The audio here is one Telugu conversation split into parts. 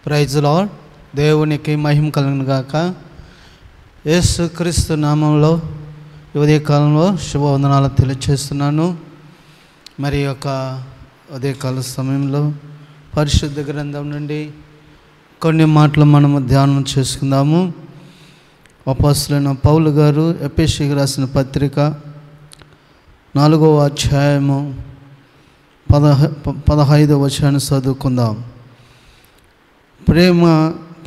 Praise lord. దేవునికి మహిమ కలుగును గాక. యేసు క్రీస్తు నామంలో ఉదయకాలంలో శుభవందనాలు తెలియజేస్తున్నాను. మరి యొక్క ఉదయకాల సమయంలో పరిశుద్ధ గ్రంథం నుండి కొన్ని మాటలు మనము ధ్యానం చేసుకుందాము. అపోస్తలుడైన పౌలు గారు ఎఫెసీయులకు రాసిన పత్రిక 4వ అధ్యాయము 15వ వచనాన్ని చదువుకుందాం.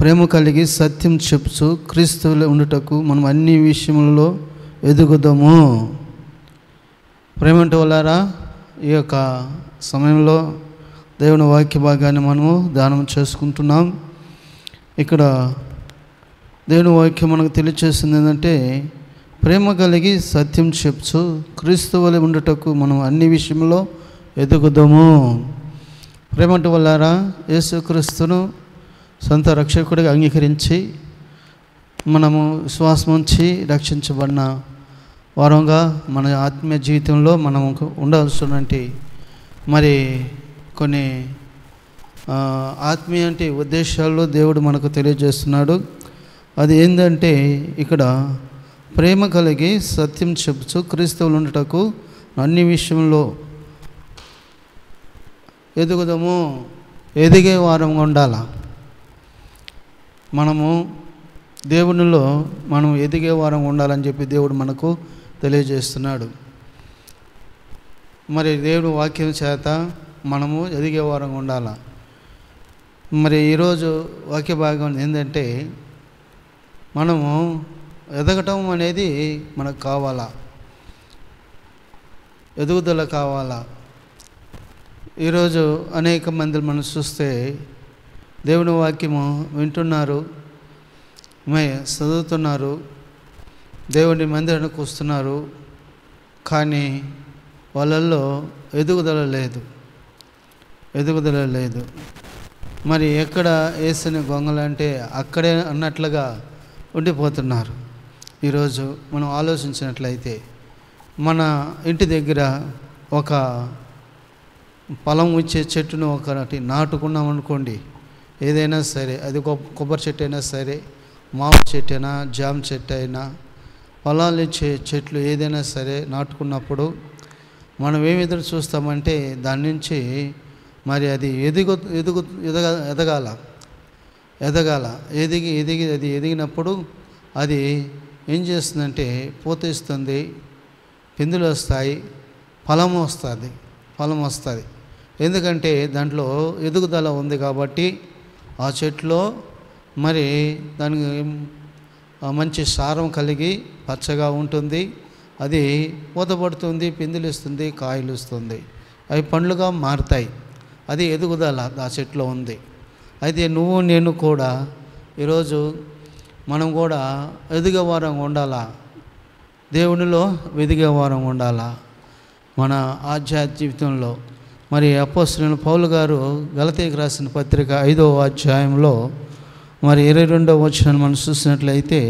ప్రేమ కలిగి సత్యం చెప్పుచు క్రీస్తువులో ఉండుటకు మనం అన్ని విషయములలో ఎదుగుదాము. ప్రేమంటే వాళ్ళారా, ఈ యొక్క సమయంలో దేవుని వాక్య భాగాన్ని మనము ధ్యానం చేసుకుంటున్నాం. ఇక్కడ దేవుని వాక్యం మనకు తెలియచేస్తుంది ఏంటంటే, ప్రేమ కలిగి సత్యం చెప్పుచు క్రీస్తువులో ఉండుటకు మనం అన్ని విషయంలో ఎదుగుదాము. ప్రేమంటే వాళ్ళారా, యేసుక్రీస్తును సొంత రక్షకుడిగా అంగీకరించి మనము విశ్వాసం ఉంచి రక్షించబడిన వారంగా మన ఆత్మీయ జీవితంలో మనం ఉండాల్సినటువంటి మరి కొన్ని ఆత్మీయ ఉద్దేశాలు దేవుడు మనకు తెలియజేస్తున్నాడు. అది ఏంటంటే, ఇక్కడ ప్రేమ కలిగి సత్యం చెప్పుచు క్రీస్తువులు ఉండటకు అన్ని విషయంలో ఎదుగుదాము. ఎదిగే వారంగా ఉండాలా. మనము దేవునిలో మనం ఎదిగే వారం ఉండాలని చెప్పి దేవుడు మనకు తెలియజేస్తున్నాడు. మరి దేవుడు వాక్యం చేత మనము ఎదిగే వారంగా ఉండాలా. మరి ఈరోజు వాక్య భాగం ఏంటంటే, మనము ఎదగటం అనేది మనకు కావాలా, ఎదుగుదల కావాలా. ఈరోజు అనేక మంది మనం చూస్తే దేవుని వాక్యము వింటున్నారు, చదువుతున్నారు, దేవుని మందిరానికి వస్తున్నారు, కానీ వాళ్ళల్లో ఎదుగుదల లేదు. మరి ఎక్కడ వేసిన గొంగలంటే అక్కడే అన్నట్లుగా ఉండిపోతున్నారు. ఈరోజు మనం ఆలోచించినట్లయితే, మన ఇంటి దగ్గర ఒక ఫలం ఇచ్చే చెట్టును ఒకటి నాటుకున్నాం అనుకోండి, ఏదైనా సరే, అది కొబ్బరి చెట్టు అయినా సరే, మామిడి చెట్టు అయినా, జామ చెట్టు అయినా, ఫలాలు ఇచ్చే చెట్లు ఏదైనా సరే నాటుకున్నప్పుడు మనం ఏమి ఎదురు చూస్తామంటే, దాని నుంచి మరి అది ఎదగాల. అది ఎదిగినప్పుడు అది ఏం చేస్తుందంటే పూత ఇస్తుంది, పిందులు వస్తాయి, ఫలం వస్తుంది. ఎందుకంటే దాంట్లో ఎదుగుదల ఉంది కాబట్టి ఆ చెట్లో మరి దానికి మంచి సారం కలిగి పచ్చగా ఉంటుంది. అది పూతపడుతుంది, పిందులు ఇస్తుంది, కాయలు ఇస్తుంది, అవి పండ్లుగా మారుతాయి. అది ఎదుగుదల ఆ చెట్లో ఉంది. అయితే నువ్వు నేను కూడా ఈరోజు మనం కూడా ఎదిగే వారంగా ఉండాలా, దేవునిలో ఎదిగే వారంగా ఉండాలా మన ఆధ్యాత్మిక జీవితంలో. మరి అపోస్తలుడైన పౌలు గారు గలతీయులకు రాసిన పత్రిక 5వ అధ్యాయంలో మరి 22వ వచనాన్ని మనం చూసినట్లయితే,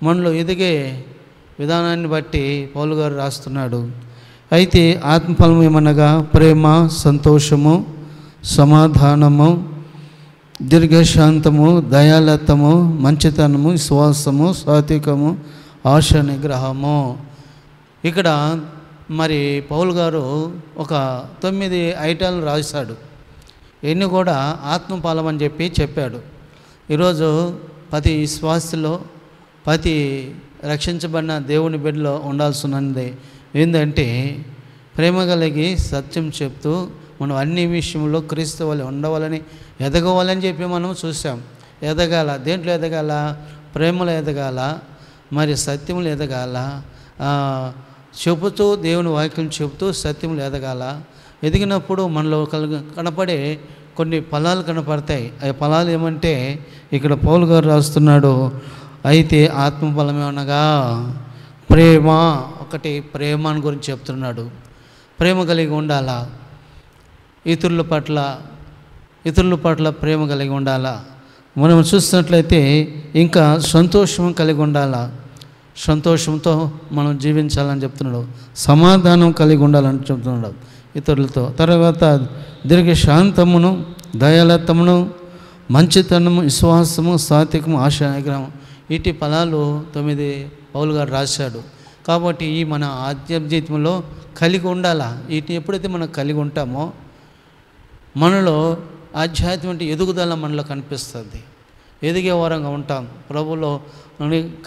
మనలో ఎదిగే విధానాన్ని బట్టి పౌలు గారు రాస్తున్నాడు. అయితే ఆత్మఫలం ఏమనగా ప్రేమ, సంతోషము, సమాధానము, దీర్ఘశాంతము, దయాలత్వము, మంచితనము, విశ్వాసము, సాత్వికము, ఆశ నిగ్రహము. ఇక్కడ మరి పౌలు గారు ఒక 9 ఐటాలను రాశాడు. ఎన్ని కూడా ఆత్మఫలం అని చెప్పాడు. ఈరోజు ప్రతి విశ్వాసలో, ప్రతి రక్షించబడిన దేవుని బిడ్డలో ఉండాల్సినది ఏంటంటే, ప్రేమ కలిగి సత్యం చెప్తూ మనం అన్ని విషయంలో క్రీస్తు వలె ఉండవాలని, ఎదగవాలని చెప్పి మనం చూసాం. ఎదగాల. దేంట్లో ఎదగాల? ప్రేమలో ఎదగాల, మరి సత్యములు ఎదగాల, చెబుతూ దేవుని వాక్యం చెబుతూ సత్యములు ఎదగాల. ఎదిగినప్పుడు మనలో కనపడే కొన్ని ఫలాలు కనపడతాయి. ఆ ఫలాలు ఏమంటే, ఇక్కడ పౌలు గారు రాస్తున్నాడు, అయితే ఆత్మఫలం ఏమనగా ప్రేమ. ఒకటి ప్రేమను గురించి చెప్తున్నాడు. ప్రేమ కలిగి ఉండాలా, ఇతరుల పట్ల ప్రేమ కలిగి ఉండాలా. మనం చూస్తున్నట్లయితే ఇంకా సంతోషం కలిగి ఉండాలా, సంతోషంతో మనం జీవించాలని చెప్తున్నాడు. సమాధానం కలిగి ఉండాలని చెప్తున్నాడు ఇతరులతో. తర్వాత దీర్ఘశాంతమును, దయాలత్వమును, మంచితనము, విశ్వాసము, సాత్వికము, ఆశ నిగ్రహం, వీటి ఫలాలు 9 పౌలు గారు రాశాడు. కాబట్టి ఈ మన ఆధ్యాత్మిక జీవితంలో కలిగి ఉండాలా. వీటిని ఎప్పుడైతే మనం కలిగి ఉంటామో మనలో ఆధ్యాత్మిక ఎదుగుదల మనలో కనిపిస్తుంది. ఎదిగే వారంగా ఉంటాం, ప్రభులో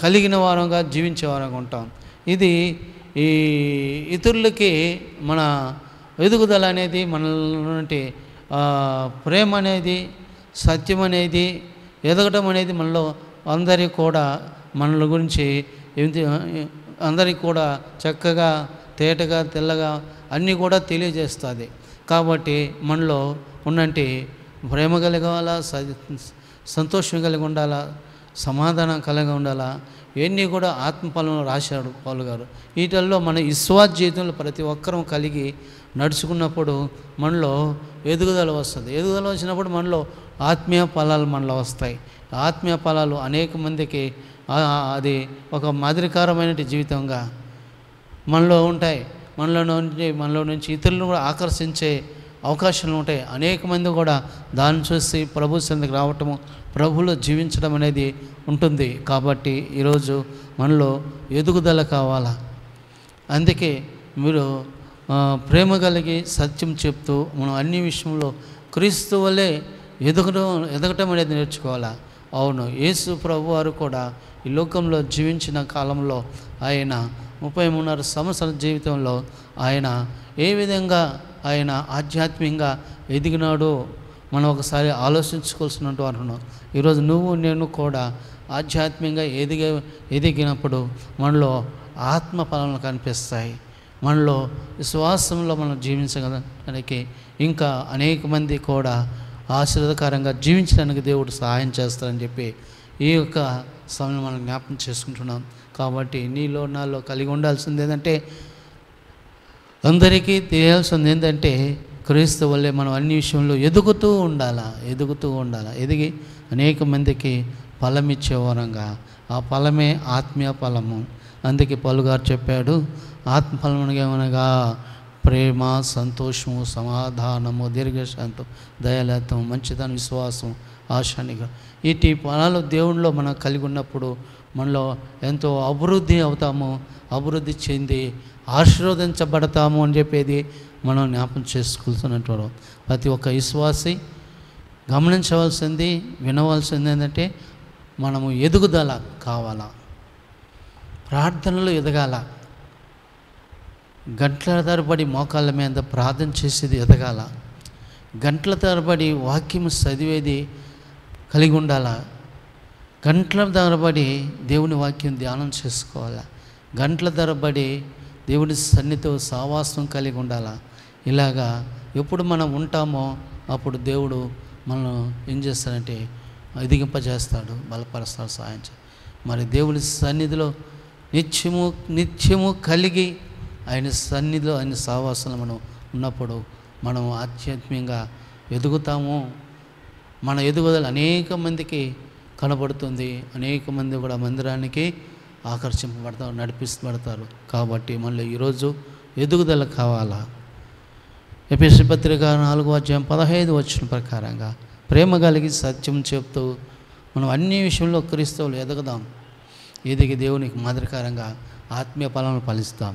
కలిగిన వారంగా జీవించే వారంగా ఉంటాం. ఇది ఈ ఇతరులకి మన ఎదుగుదల అనేది, మనలోని ప్రేమ అనేది, సత్యం అనేది, ఎదగటం అనేది మనలో అందరికీ కూడా మనల గురించి అందరికీ కూడా చక్కగా, తేటగా, తెల్లగా అన్నీ కూడా తెలియజేస్తుంది. కాబట్టి మనలో ఉన్నంటి ప్రేమ కలిగి ఉండాలా, సంతోషం కలిగి ఉండాలా, సమాధానం కలిగి ఉండాలా, ఇవన్నీ కూడా ఆత్మఫలంలో రాశాడు పౌలు గారు. వీటిల్లో మన విశ్వాస జీవితంలో ప్రతి ఒక్కరూ కలిగి నడుచుకున్నప్పుడు మనలో ఎదుగుదల వస్తుంది. ఎదుగుదల వచ్చినప్పుడు మనలో ఆత్మీయ ఫలాలు మనలో వస్తాయి. ఆత్మీయ ఫలాలు అనేక మందికి అది ఒక మాదిరికరమైన జీవితంగా మనలో ఉంటాయి. మనలో నుంచి ఇతరులను కూడా ఆకర్షించే అవకాశాలు ఉంటాయి. అనేక మంది కూడా దాన్ని చూసి ప్రభు సన్నిధికి రావటము, ప్రభులో జీవించడం అనేది ఉంటుంది. కాబట్టి ఈరోజు మనలో ఎదుగుదల కావాలా. అందుకే మీరు ప్రేమ కలిగి సత్యం చెప్తూ మనం అన్ని విషయంలో క్రీస్తు వల్లే ఎదగటం అనేది నేర్చుకోవాలా. అవును, యేసు ప్రభు వారు కూడా ఈ లోకంలో జీవించిన కాలంలో ఆయన 33 సంవత్సరాల జీవితంలో ఆయన ఏ విధంగా ఆయన ఆధ్యాత్మికంగా ఎదిగినాడో మనం ఒకసారి ఆలోచించుకోవాల్సినట్టు అంటున్నాం. ఈరోజు నువ్వు నేను కూడా ఆధ్యాత్మికంగా ఎదిగినప్పుడు మనలో ఆత్మ ఫలాలు కనిపిస్తాయి. మనలో విశ్వాసంలో మనం జీవించడానికి ఇంకా అనేక మంది కూడా ఆశీర్వాదకరంగా జీవించడానికి దేవుడు సహాయం చేస్తారని చెప్పి ఈ యొక్క సమయం మనం జ్ఞాపకం చేసుకుంటున్నాం. కాబట్టి నీలో నాలో కలిగి ఉండాల్సింది ఏంటంటే, అందరికీ తెలియాల్సింది ఏంటంటే, క్రీస్తు వల్లే మనం అన్ని విషయంలో ఎదుగుతూ ఉండాలా. ఎదిగి అనేక మందికి ఫలం ఇచ్చేవారంగా, ఆ ఫలమే ఆత్మీయ ఫలము. అందుకే పౌలు గారు చెప్పాడు, ఆత్మఫలమునగా ప్రేమ, సంతోషము, సమాధానము, దీర్ఘశాంతం, దయాలత్వం, మంచితనం, విశ్వాసం, ఆశానిగా వీటి ఫలాలు దేవునిలో మనం కలిగి ఉన్నప్పుడు మనలో ఎంతో అభివృద్ధి అవుతాము, అభివృద్ధి చెంది ఆశీర్వదించబడతాము అని చెప్పేది మనం జ్ఞాపకం చేసుకుంటున్నట్టు ప్రతి ఒక్క విశ్వాసి గమనించవలసింది, వినవలసింది ఏంటంటే, మనము ఎదుగుదల కావాలా, ప్రార్థనలో ఎదగాల, గంటల తరబడి మోకాళ్ళ మీద ప్రార్థన చేసేది ఎదగాల, గంటల తరబడి వాక్యం చదివేది కలిగి ఉండాలా, గంటల తరబడి దేవుని వాక్యం ధ్యానం చేసుకోవాలా, గంటల తరబడి దేవుని సన్నిధితో సావాసం కలిగి ఉండాలా. ఇలాగా ఎప్పుడు మనం ఉంటామో అప్పుడు దేవుడు మనం ఏం చేస్తాడంటే ఎదిగింపజేస్తాడు, బలపరుస్తాడు, సహాయం చేస్తాడు. మరి దేవుని సన్నిధిలో నిత్యము కలిగి ఆయన సన్నిధిలో ఆయన సావాసంలో మనం ఉన్నప్పుడు మనం ఆధ్యాత్మికంగా ఎదుగుతాము. మన ఎదుగుదల అనేక మందికి కనబడుతుంది. అనేక మంది కూడా మందిరానికి ఆకర్షింపబడతారు, నడిపిస్తబడతారు. కాబట్టి మళ్ళీ ఈరోజు ఎదుగుదల కావాలా. ఎఫెసీ పత్రిక 4:15 ప్రకారంగా ప్రేమ కలిగి సత్యం చెప్తూ మనం అన్ని విషయంలో క్రీస్తువులు ఎదగదాం. ఎదిగి దేవునికి మాదిరికరంగా ఆత్మీయ ఫలాలను ఫలిస్తాం.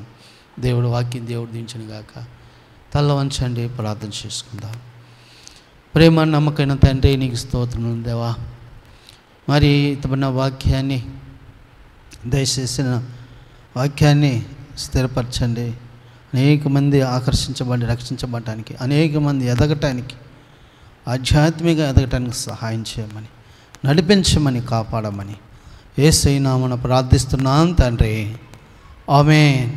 దేవుడు వాక్యం దేవుడు దించిన గాక. తల్ల వంచండి, ప్రార్థన చేసుకుందాం. ప్రేమ నమ్మకైన తండ్రి, నీకు స్తోత్రం దేవా. మరి ఇతబడిన వాక్యాన్ని దయచేసిన వాక్యాన్ని స్థిరపరచండి. అనేక మంది ఆకర్షించబడి రక్షించబడటానికి, అనేక మంది ఎదగటానికి, ఆధ్యాత్మికంగా ఎదగటానికి సహాయం చేయమని, నడిపించమని, కాపాడమని యేసయ్య నామమున ప్రార్థిస్తున్నాం తండ్రి. ఆమేన్.